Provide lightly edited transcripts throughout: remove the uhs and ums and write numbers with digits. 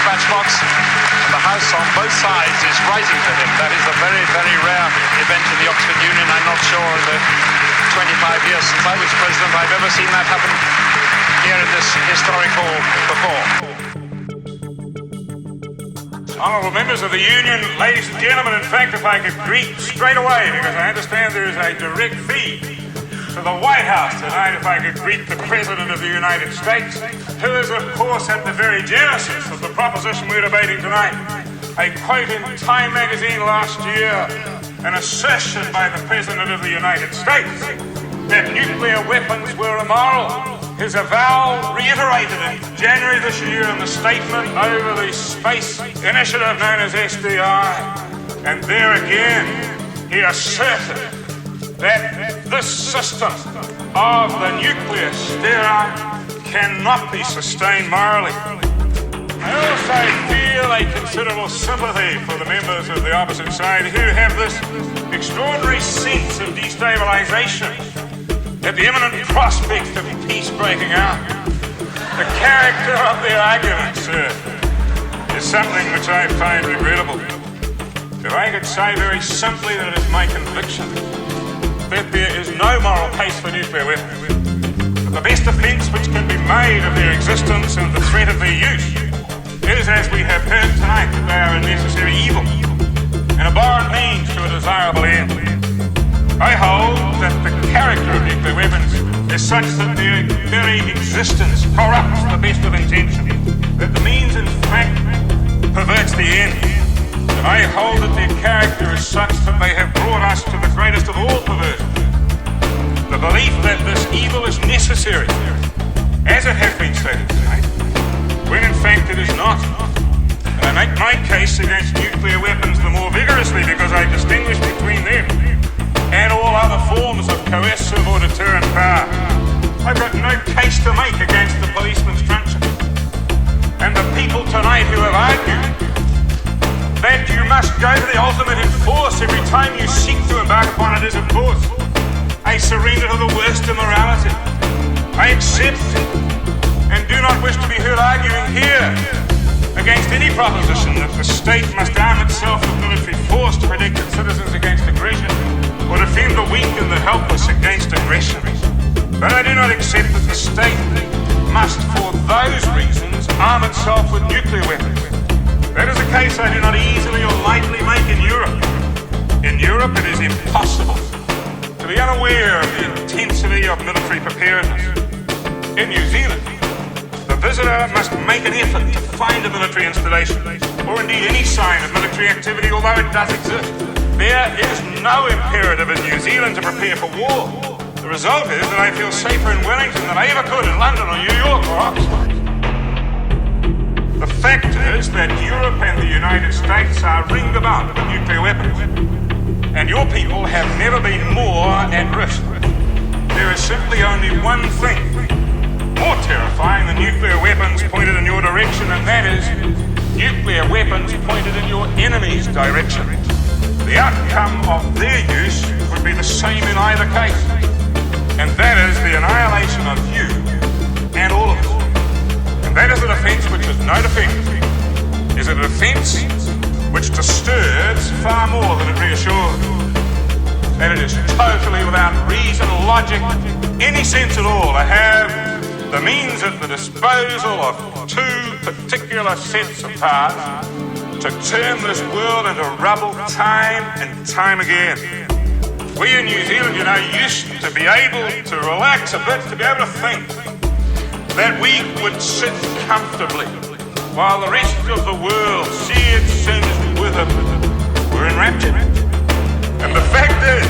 matchbox, and the House on both sides is writing to him. That is a very, very rare event in the Oxford Union. I'm not sure in the 25 years since I was president I've ever seen that happen here in this historic hall before. Honourable members of the Union, ladies and gentlemen, in fact, if I could greet straight away, because I understand there is a direct feed to the White House tonight, if I could greet the President of the United States, who is, of course, at the very genesis of the proposition we're debating tonight. A quote in Time magazine last year, an assertion by the President of the United States that nuclear weapons were immoral. His avowal reiterated in January this year in the statement over the space initiative known as SDI. And there again, he asserted that this system of the nuclear stare cannot be sustained morally. I also feel a considerable sympathy for the members of the opposite side who have this extraordinary sense of destabilization at the imminent prospect of peace breaking out. The character of their argument, sir, is something which I find regrettable. If I could say very simply that it is my conviction that there is no moral case for nuclear weapons, that the best defense which can be made of their existence and the threat of their use is, as we have heard tonight, that they are a necessary evil, an abhorrent means to a desirable end. I hold that the character of nuclear weapons is such that their very existence corrupts the best of intentions, that the means, in fact, perverts the end. And I hold that their character is such that they have brought us to the greatest of all perversions, the belief that this evil is necessary, as it has been stated tonight, when in fact it is not. And I make my case against nuclear weapons the more vigorously because I distinguish between them and all other forms of coercive or deterrent power. I've got no case to make against the policeman's truncheon. And the people tonight who have argued that you must go to the ultimate in force every time you seek to embark upon it is, of course, a surrender to the worst immorality. I accept and do not wish to be heard arguing here against any proposition that the state must arm itself with military force to protect its citizens against aggression, or defend the weak and the helpless against aggression. But I do not accept that the state must, for those reasons, arm itself with nuclear weapons. That is a case I do not easily or lightly make in Europe. In Europe, it is impossible to be unaware of the intensity of military preparedness. In New Zealand, the visitor must make an effort to find a military installation, or indeed any sign of military activity, although it does exist. There is no imperative in New Zealand to prepare for war. The result is that I feel safer in Wellington than I ever could in London or New York or Oxford. The fact is that Europe and the United States are ringed about with nuclear weapons, and your people have never been more at risk. There is simply only one thing more terrifying than nuclear weapons pointed in your direction, and that is nuclear weapons pointed in your enemy's direction. The outcome of their use would be the same in either case, and that is the annihilation of you and all of us. And that is a defense which is no defense, is a defense which disturbs far more than it reassures, and it is totally without reason, logic, any sense at all to have the means at the disposal of two particular sets of parts to turn this world into rubble time and time again. We in New Zealand, used to be able to relax a bit, to be able to think that we would sit comfortably while the rest of the world seared, singed, withered, were enraptured. And the fact is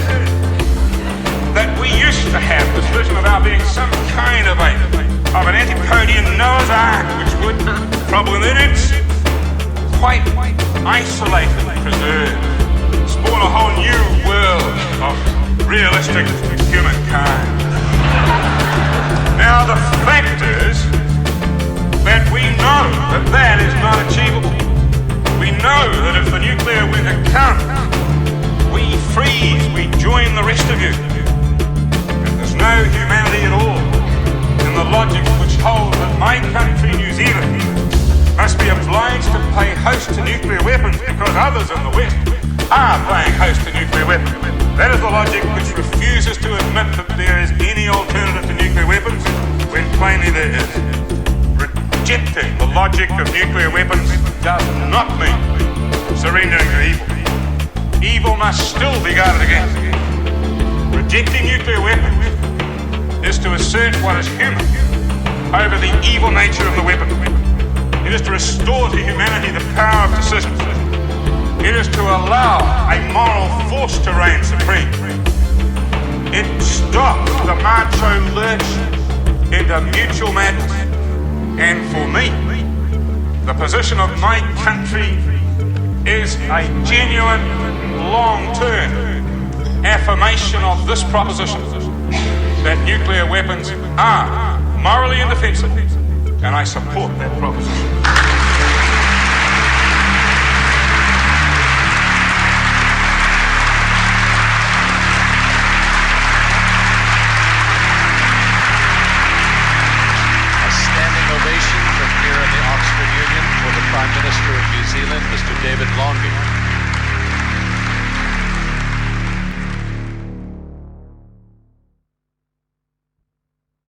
that we used to have this vision of our being some kind of an antipodean Noah's Ark, which would, probably in its quite isolated and preserved, spawn a whole new world of realistic humankind. Now the fact is that we know that that is not achievable. We know that if the nuclear winter comes, we freeze, we join the rest of you. And there's no humanity at all in the logic which holds that my country, New Zealand, must be obliged obliged to pay host to nuclear weapons because others in the West are paying host to nuclear weapons. That is the logic which refuses to admit that there is any alternative to nuclear weapons when plainly there is. Rejecting the logic of nuclear weapons does not mean surrendering to evil. Evil must still be guarded against. Rejecting nuclear weapons is to assert what is human over the evil nature of the weapon. It is to restore to humanity the power of decision. It is to allow a moral force to reign supreme. It stops the macho lurch into mutual madness. And for me, the position of my country is a genuine, long-term affirmation of this proposition that nuclear weapons are morally indefensible, and I support that proposition. Ovation from here in the Oxford Union for the Prime Minister of New Zealand, Mr. David Longby.